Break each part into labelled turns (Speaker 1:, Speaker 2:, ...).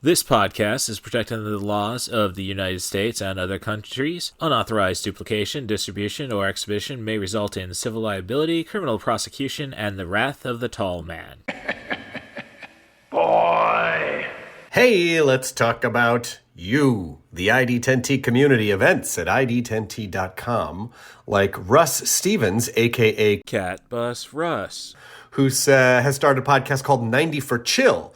Speaker 1: This podcast is protected under the laws of the United States and other countries. Unauthorized duplication, distribution, or exhibition may result in civil liability, criminal prosecution, and the wrath of the tall man.
Speaker 2: Boy! Hey, let's talk about you, the ID10T community events at ID10T.com, like Russ Stevens, a.k.a.
Speaker 1: Cat Bus Russ,
Speaker 2: who has started a podcast called 90 for Chill,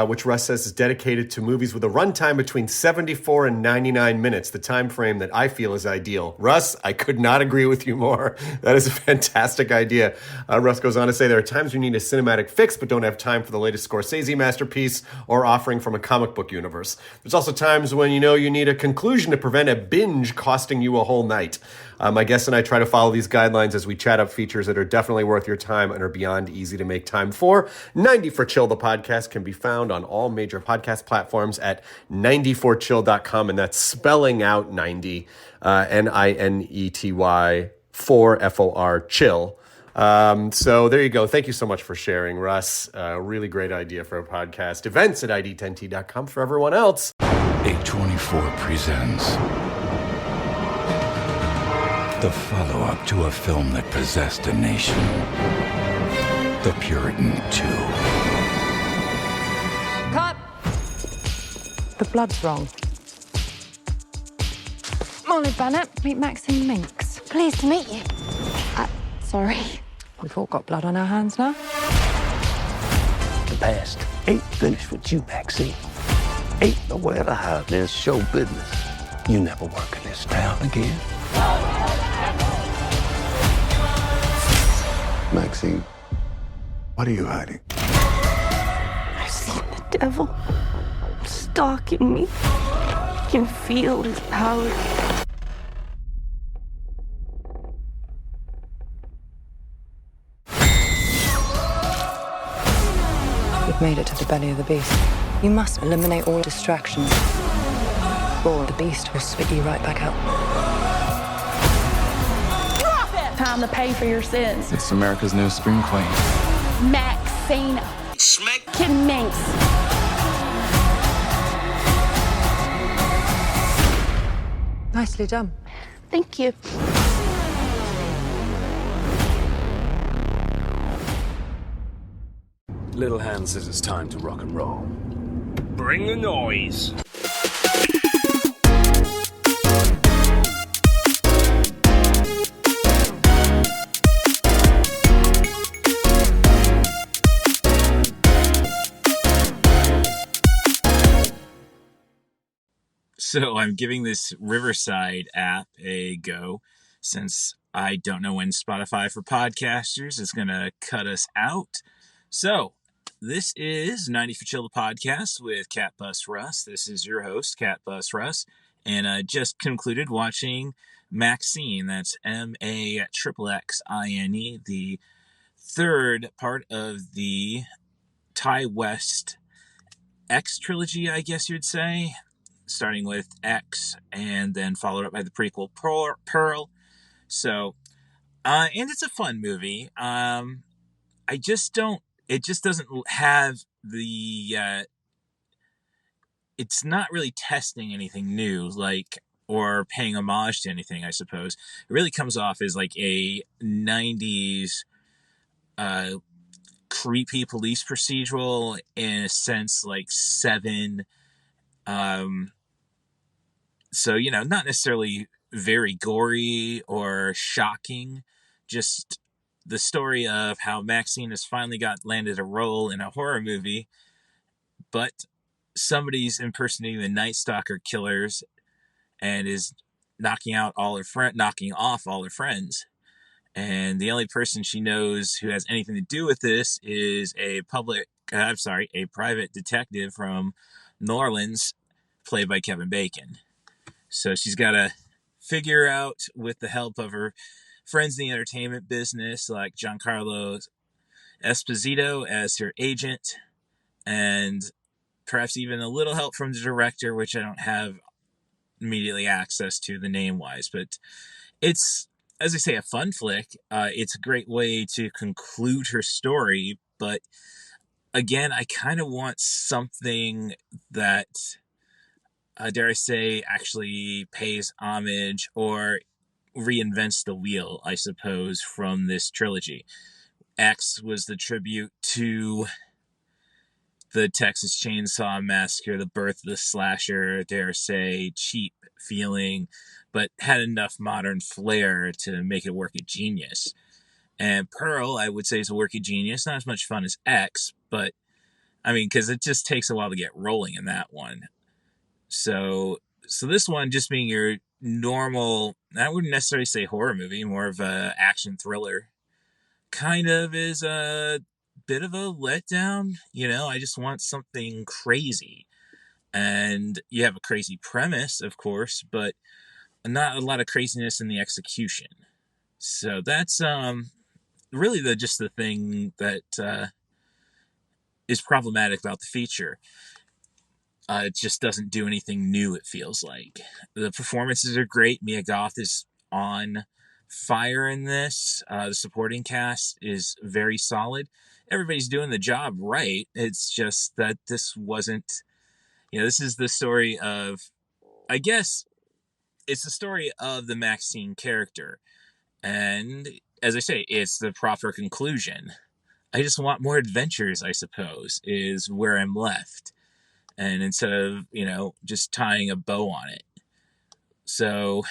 Speaker 2: which Russ says is dedicated to movies with a runtime between 74 and 99 minutes, the time frame that I feel is ideal. Russ, I could not agree with you more. That is a fantastic idea. Russ goes on to say there are times you need a cinematic fix but don't have time for the latest Scorsese masterpiece or offering from a comic book universe. There's also times when you need a conclusion to prevent a binge costing you a whole night. My guests and I try to follow these guidelines as we chat up features that are definitely worth your time and are beyond easy to make time for. 90 for Chill, the podcast, can be found on all major podcast platforms at 90forchill.com, and that's spelling out 90, Ninety, 4 FOR, chill. So there you go. Thank you so much for sharing, Russ. Really great idea for a podcast. Events at ID10T.com for everyone else.
Speaker 3: A24 presents the follow-up to a film that possessed a nation. The Puritan 2.
Speaker 4: Cut! The blood's wrong. Molly Bennett, meet Maxine Minx.
Speaker 5: Pleased to meet you. Sorry.
Speaker 4: We've all got blood on our hands now.
Speaker 6: The past ain't finished with you, Maxine. Ain't nowhere to hide. There's show business. You never work in this town again. Maxine, what are you hiding?
Speaker 5: I've seen the devil stalking me. I can feel his power.
Speaker 4: We've made it to the belly of the beast. You must eliminate all distractions, or the beast will spit you right back out.
Speaker 5: Time to pay for your sins.
Speaker 7: It's America's new scream queen.
Speaker 5: Maxine Minx.
Speaker 4: Nicely done.
Speaker 5: Thank you.
Speaker 8: Little Hand says it's time to rock and roll.
Speaker 9: Bring the noise.
Speaker 1: So I'm giving this Riverside app a go since I don't know when Spotify for podcasters is going to cut us out. So this is 90 for Chill, the podcast with Cat Bus Russ. This is your host, Cat Bus Russ. And I just concluded watching MaXXXine. That's MaXXXine, the third part of the Ty West X trilogy, I guess you'd say. Starting with X and then followed up by the prequel Pearl. So, and it's a fun movie. It just doesn't have the, it's not really testing anything new, or paying homage to anything, I suppose. It really comes off as like a 90s, creepy police procedural, in a sense, like Seven. So, not necessarily very gory or shocking, just the story of how Maxine has finally landed a role in a horror movie, but somebody's impersonating the Night Stalker killers and is knocking off all her friends. And the only person she knows who has anything to do with this is a private detective from New Orleans, played by Kevin Bacon. So she's got to figure out, with the help of her friends in the entertainment business, like Giancarlo Esposito as her agent, and perhaps even a little help from the director, which I don't have immediately access to the name-wise. But it's, as I say, a fun flick. It's a great way to conclude her story, but again, I kind of want something that, dare I say, actually pays homage or reinvents the wheel, I suppose, from this trilogy. X was the tribute to the Texas Chainsaw Massacre, the birth of the slasher, dare say, cheap feeling, but had enough modern flair to make it work at genius. And Pearl, I would say, is a work of genius. Not as much fun as X, but I mean, because it just takes a while to get rolling in that one. So this one just being your normal, I wouldn't necessarily say horror movie, more of a action thriller, kind of is a bit of a letdown. I just want something crazy. And you have a crazy premise, of course, but not a lot of craziness in the execution. So that's really just the thing that is problematic about the feature. It just doesn't do anything new, it feels like. The performances are great. Mia Goth is on fire in this. The supporting cast is very solid. Everybody's doing the job right. It's just that this wasn't, this is the story of, I guess, it's the story of the MaXXXine character. And as I say, it's the proper conclusion. I just want more adventures, I suppose, is where I'm left. And instead of, just tying a bow on it. So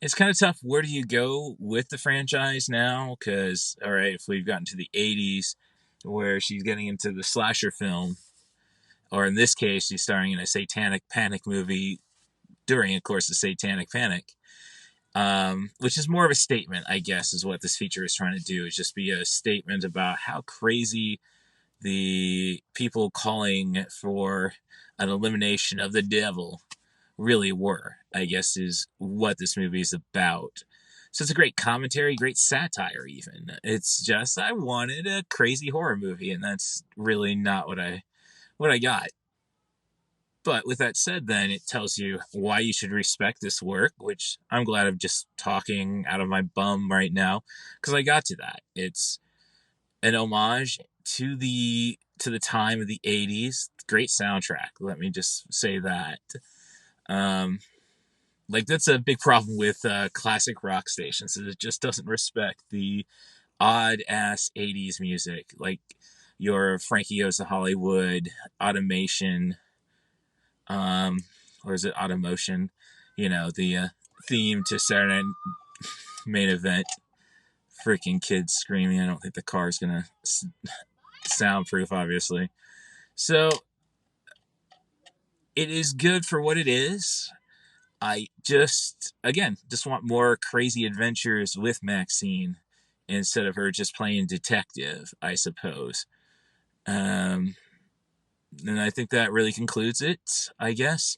Speaker 1: it's kind of tough. Where do you go with the franchise now? Because, all right, if we've gotten to the 80s where she's getting into the slasher film, or in this case, she's starring in a satanic panic movie during, of course, the satanic panic, which is more of a statement, I guess, is what this feature is trying to do, is just be a statement about how crazy the people calling for an elimination of the devil really were, I guess, is what this movie is about. So it's a great commentary, great satire even. It's just, I wanted a crazy horror movie, and that's really not what I got. But with that said, then it tells you why you should respect this work, which I'm glad I'm just talking out of my bum right now, because I got to that. It's an homage to the time of the 80s. Great soundtrack, let me just say that. That's a big problem with classic rock stations, is it just doesn't respect the odd ass 80s music, like your Frankie Goes to Hollywood, Automation, or is it Automotion, the theme to Saturday Night Main Event. Freaking kids screaming. I don't think the car's gonna soundproof, obviously. So it is good for what it is. I just want more crazy adventures with MaXXXine instead of her just playing detective, I suppose. And I think that really concludes it, I guess.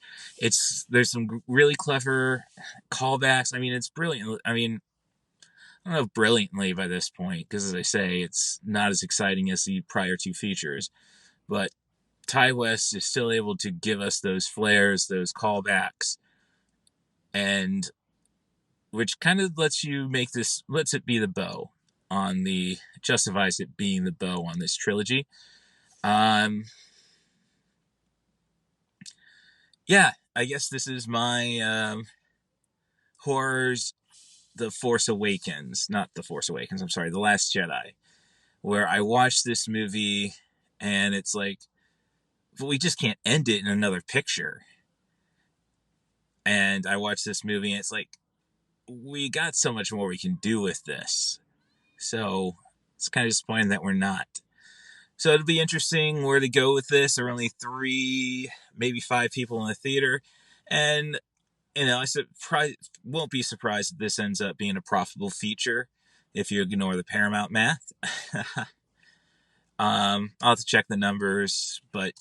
Speaker 1: There's some really clever callbacks. I mean, it's brilliant. I mean, I don't know if brilliantly by this point, because as I say, it's not as exciting as the prior two features, but Ty West is still able to give us those flares, those callbacks, and which kind of lets it be the bow on justifies it being the bow on this trilogy. Yeah, I guess this is my horrors, The Force Awakens, not The Force Awakens, I'm sorry, The Last Jedi, where I watched this movie and it's like, but we just can't end it in another picture. And I watched this movie and it's like, we got so much more we can do with this. So it's kind of disappointing that we're not. So it'll be interesting where to go with this. There are only 3, maybe 5 people in the theater. And, I won't be surprised if this ends up being a profitable feature if you ignore the Paramount math. I'll have to check the numbers, but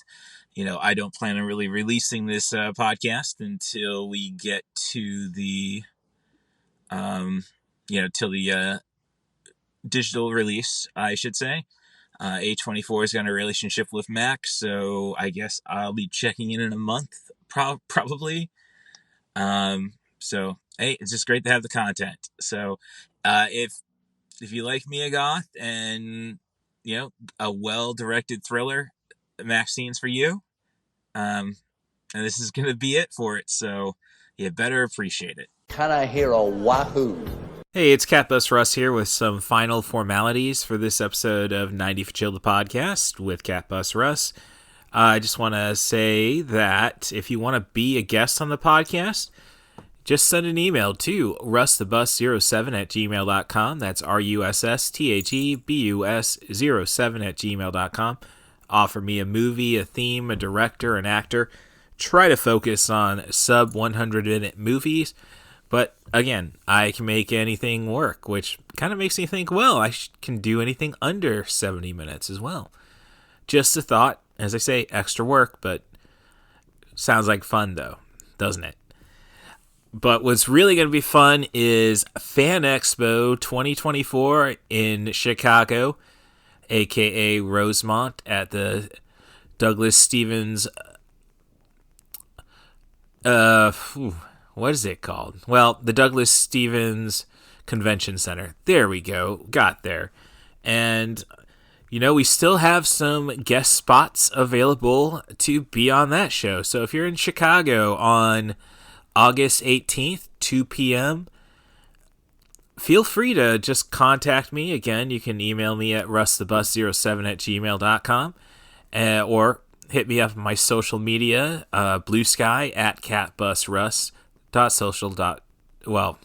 Speaker 1: I don't plan on really releasing this podcast until we get to the till the digital release, I should say. A24 has got a relationship with Max, so I guess I'll be checking in a month, probably. So hey, it's just great to have the content. So if you like Mia Goth and a well-directed thriller, MaXXXine's for you. And this is going to be it for it, so you better appreciate it.
Speaker 7: Can I hear a wahoo?
Speaker 10: Hey, it's Catbus Russ here with some final formalities for this episode of 90 for Chill, the podcast with Catbus Russ. I just want to say that if you want to be a guest on the podcast, just send an email to russthebus07@gmail.com. That's RUSSTHEBUS07@gmail.com. Offer me a movie, a theme, a director, an actor. Try to focus on sub 100-minute movies. But again, I can make anything work, which kind of makes me think, well, I can do anything under 70 minutes as well. Just a thought. As I say, extra work, but sounds like fun though, doesn't it? But what's really going to be fun is Fan Expo 2024 in Chicago, aka Rosemont, at the Douglas Stevens. What is it called? Well, the Douglas Stevens Convention Center. There we go. Got there. And we still have some guest spots available to be on that show. So if you're in Chicago on August 18th, 2 p.m., feel free to just contact me. Again, you can email me at russthebus07@gmail.com or hit me up on my social media, Blue Sky at catbusruss.social. Well,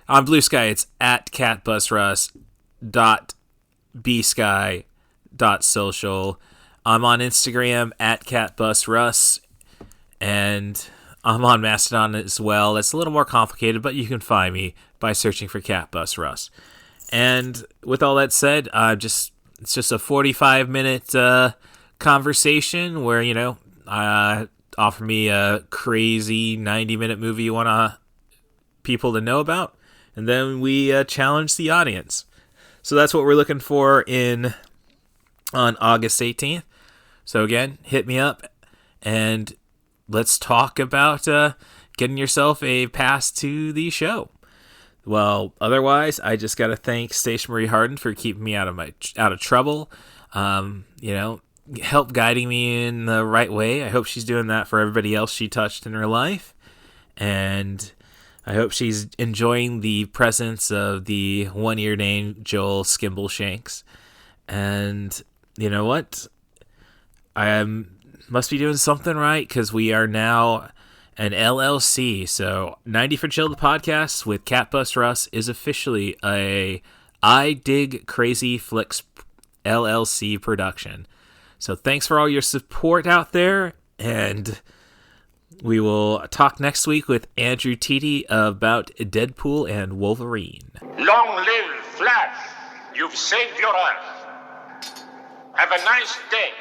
Speaker 10: on Blue Sky, it's at catbusruss.bsky.social. I'm on Instagram at catbusruss, and I'm on Mastodon as well. It's a little more complicated, but you can find me by searching for Catbus Russ. And with all that said, it's just a 45-minute conversation where, offer me a crazy 90-minute movie you want people to know about, and then we challenge the audience. So that's what we're looking for on August 18th. So again, hit me up and let's talk about getting yourself a pass to the show. Well, otherwise, I just got to thank Station Marie Harden for keeping me out of trouble. Help guiding me in the right way. I hope she's doing that for everybody else she touched in her life. And I hope she's enjoying the presence of the one-eared angel Skimbleshanks. And you know what? I must be doing something right because we are now an LLC. So 90 for Chill, the podcast with Catbus Russ is officially a I Dig Crazy Flicks LLC production. So thanks for all your support out there, and we will talk next week with Andrew Teedy about Deadpool and Wolverine.
Speaker 9: Long live Flash! You've saved your Earth. Have a nice day.